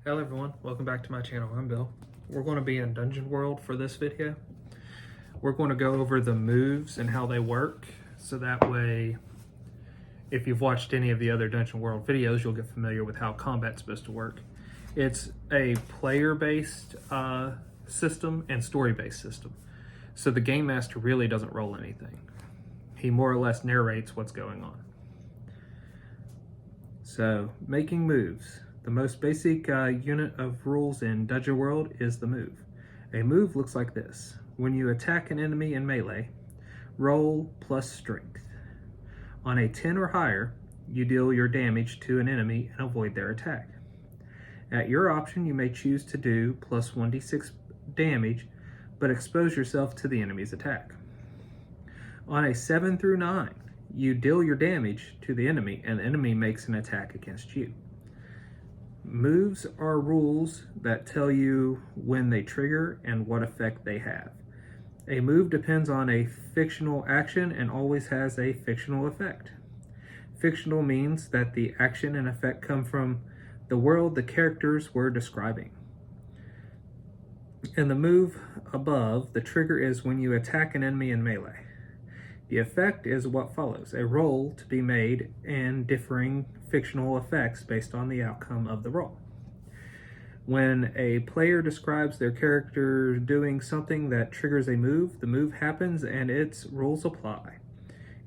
Hello everyone, welcome back to my channel. I'm Bill. We're going to be in Dungeon World for this video. We're going to go over the moves and how they work, so that way if you've watched any of the other Dungeon World videos, you'll get familiar with how combat's supposed to work. It's a player-based system and story-based system, so the Game Master really doesn't roll anything. He more or less narrates what's going on. So, making moves. The most basic unit of rules in Dungeon World is the move. A move looks like this. When you attack an enemy in melee, roll plus strength. On a 10 or higher, you deal your damage to an enemy and avoid their attack. At your option, you may choose to do plus 1d6 damage, but expose yourself to the enemy's attack. On a 7 through 9, you deal your damage to the enemy and the enemy makes an attack against you. Moves are rules that tell you when they trigger and what effect they have. A move depends on a fictional action and always has a fictional effect. Fictional means that the action and effect come from the world the characters were describing. In the move above, the trigger is when you attack an enemy in melee. The effect is what follows, a roll to be made and differing fictional effects based on the outcome of the roll. When a player describes their character doing something that triggers a move, the move happens and its rules apply.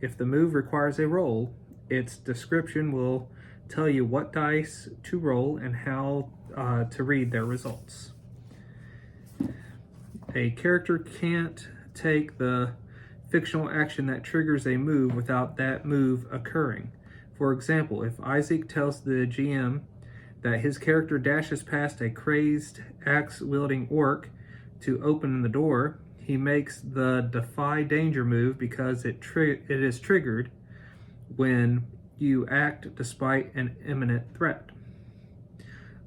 If the move requires a roll, its description will tell you what dice to roll and how to read their results. A character can't take the fictional action that triggers a move without that move occurring. For example, if Isaac tells the GM that his character dashes past a crazed axe-wielding orc to open the door, he makes the Defy Danger move because it is triggered when you act despite an imminent threat.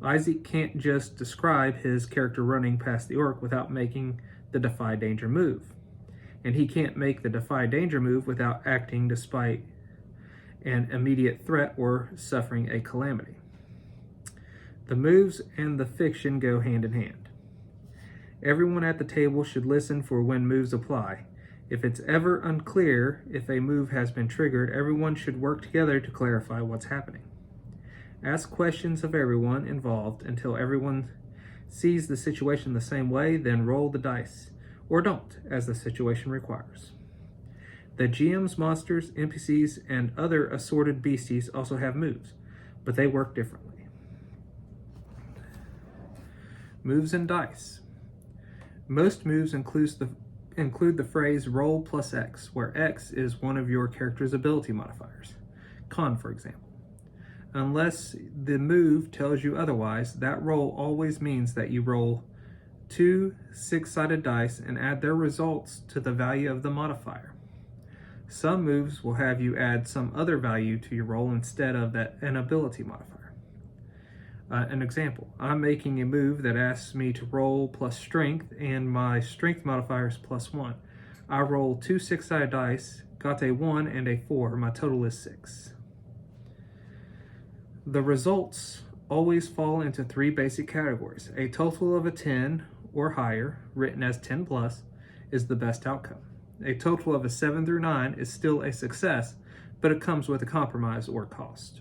Isaac can't just describe his character running past the orc without making the Defy Danger move. And he can't make the Defy Danger move without acting despite an immediate threat or suffering a calamity. The moves and the fiction go hand in hand. Everyone at the table should listen for when moves apply. If it's ever unclear if a move has been triggered, everyone should work together to clarify what's happening. Ask questions of everyone involved until everyone sees the situation the same way, then roll the dice. Or don't, as the situation requires. The GM's monsters, NPCs, and other assorted beasties also have moves, but they work differently. Moves and dice. Most moves include the phrase roll plus X, where X is one of your character's ability modifiers. Con, for example. Unless the move tells you otherwise, that roll always means that you roll 2 6-sided dice and add their results to the value of the modifier. Some moves will have you add some other value to your roll instead of an ability modifier. An example, I'm making a move that asks me to roll plus strength and my strength modifier is +1. I roll 2 6-sided dice, got a 1 and a 4, my total is 6. The results always fall into 3 basic categories. A total of a 10 or higher, written as 10 plus, is the best outcome. A total of a 7 through 9 is still a success, but it comes with a compromise or cost.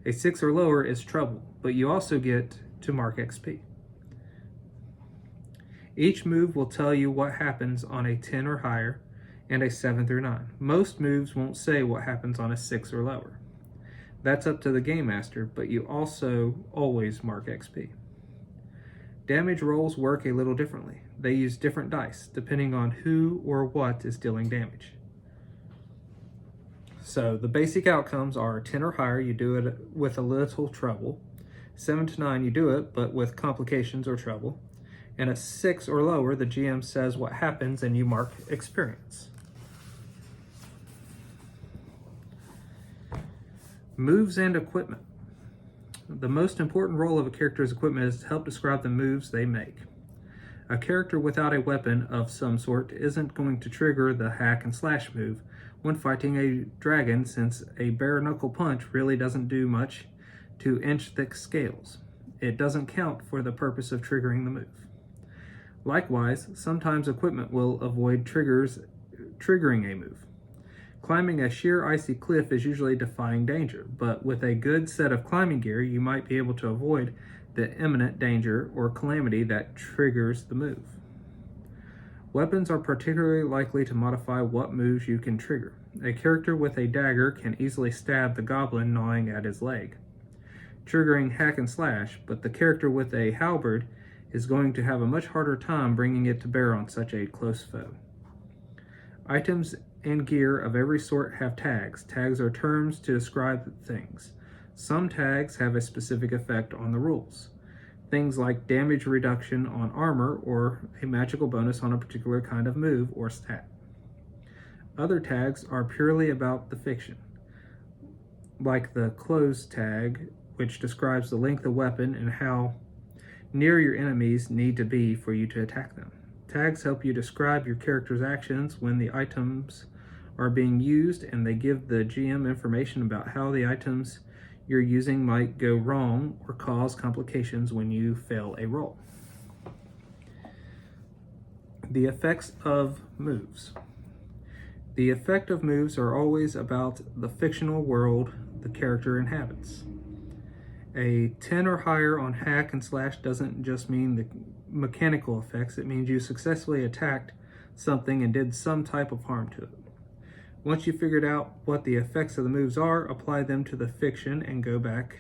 A 6 or lower is trouble, but you also get to mark XP. Each move will tell you what happens on a 10 or higher and a 7 through 9. Most moves won't say what happens on a 6 or lower. That's up to the Game Master, but you also always mark XP. Damage rolls work a little differently. They use different dice, depending on who or what is dealing damage. So the basic outcomes are 10 or higher, you do it with a little trouble. 7 to 9, you do it, but with complications or trouble. And at 6 or lower, the GM says what happens and you mark experience. Moves and equipment. The most important role of a character's equipment is to help describe the moves they make. A character without a weapon of some sort isn't going to trigger the hack and slash move when fighting a dragon, since a bare knuckle punch really doesn't do much to inch-thick scales. it doesn't count for the purpose of triggering the move. Likewise, sometimes equipment will avoid triggering a move. Climbing a sheer icy cliff is usually defying danger, but with a good set of climbing gear, you might be able to avoid the imminent danger or calamity that triggers the move. Weapons are particularly likely to modify what moves you can trigger. A character with a dagger can easily stab the goblin gnawing at his leg, triggering hack and slash, but the character with a halberd is going to have a much harder time bringing it to bear on such a close foe. Items and gear of every sort have tags. Tags are terms to describe things. Some tags have a specific effect on the rules. Things like damage reduction on armor or a magical bonus on a particular kind of move or stat. Other tags are purely about the fiction, like the close tag, which describes the length of weapon and how near your enemies need to be for you to attack them. Tags help you describe your character's actions when the items are being used, and they give the GM information about how the items you're using might go wrong or cause complications when you fail a roll. The effects of moves. The effect of moves are always about the fictional world the character inhabits. A 10 or higher on hack and slash doesn't just mean the mechanical effects, it means you successfully attacked something and did some type of harm to it. Once you figured out what the effects of the moves are, apply them to the fiction and go back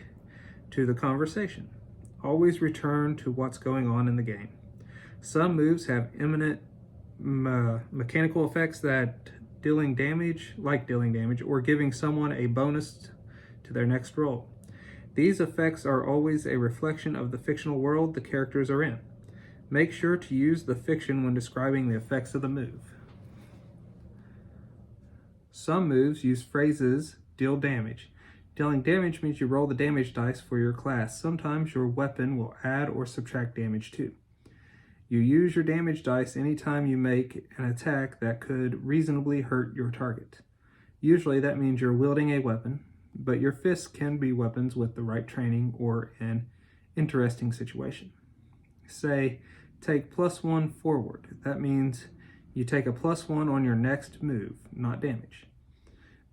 to the conversation. Always return to what's going on in the game. Some moves have imminent mechanical effects that dealing damage, or giving someone a bonus to their next roll. These effects are always a reflection of the fictional world the characters are in. Make sure to use the fiction when describing the effects of the move. Some moves use phrases deal damage. Dealing damage means you roll the damage dice for your class. Sometimes your weapon will add or subtract damage too. You use your damage dice anytime you make an attack that could reasonably hurt your target. Usually that means you're wielding a weapon, but your fists can be weapons with the right training or an interesting situation. Say, take +1 forward. That means you take a +1 on your next move, not damage.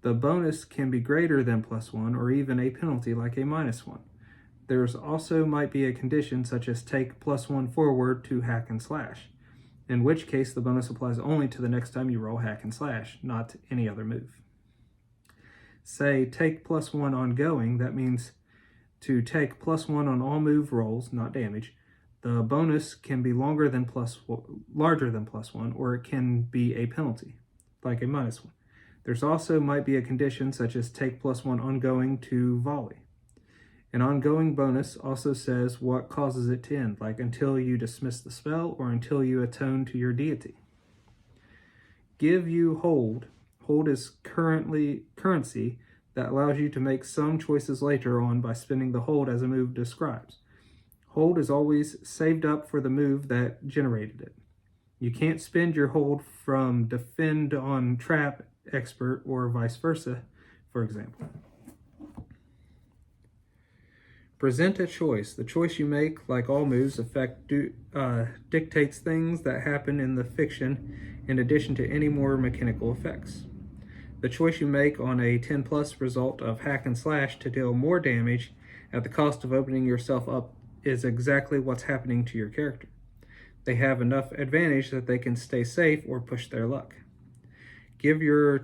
The bonus can be greater than +1 or even a penalty like a -1. There's also might be a condition such as take +1 forward to hack and slash, in which case the bonus applies only to the next time you roll hack and slash, not any other move. Say take +1 ongoing, that means to take +1 on all move rolls, not damage. The bonus can be larger than +1, or it can be a penalty, like a -1. There's also might be a condition such as take +1 ongoing to volley. An ongoing bonus also says what causes it to end, like until you dismiss the spell or until you atone to your deity. Give you hold. Hold is currency that allows you to make some choices later on by spending the hold as a move describes. Hold is always saved up for the move that generated it. You can't spend your hold from defend on trap expert or vice versa, for example. Present a choice. The choice you make, like all moves, dictates things that happen in the fiction in addition to any more mechanical effects. The choice you make on a 10+ result of hack and slash to deal more damage at the cost of opening yourself up is exactly what's happening to your character. They have enough advantage that they can stay safe or push their luck. Give you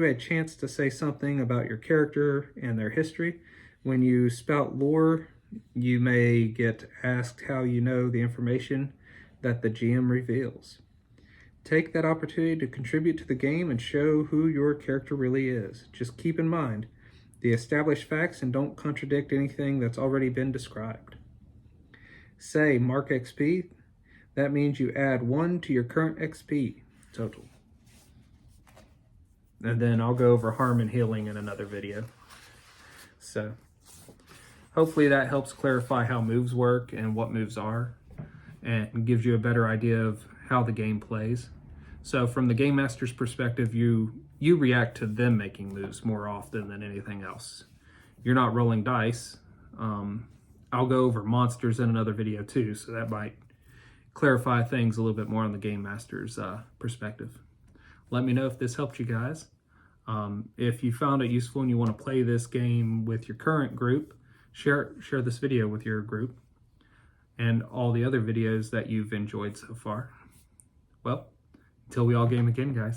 a chance to say something about your character and their history. When you spout lore, you may get asked how you know the information that the GM reveals. Take that opportunity to contribute to the game and show who your character really is. Just keep in mind the established facts and don't contradict anything that's already been described. Say mark XP. That means you add 1 to your current XP total. And then I'll go over harm and healing in another video. So hopefully that helps clarify how moves work and what moves are, and gives you a better idea of how the game plays. So from the game master's perspective, you react to them making moves more often than anything else. You're not rolling dice. I'll go over monsters in another video too, so that might clarify things a little bit more on the Game Master's perspective. Let me know if this helped you guys. If you found it useful and you want to play this game with your current group, share this video with your group and all the other videos that you've enjoyed so far. Well, until we all game again, guys.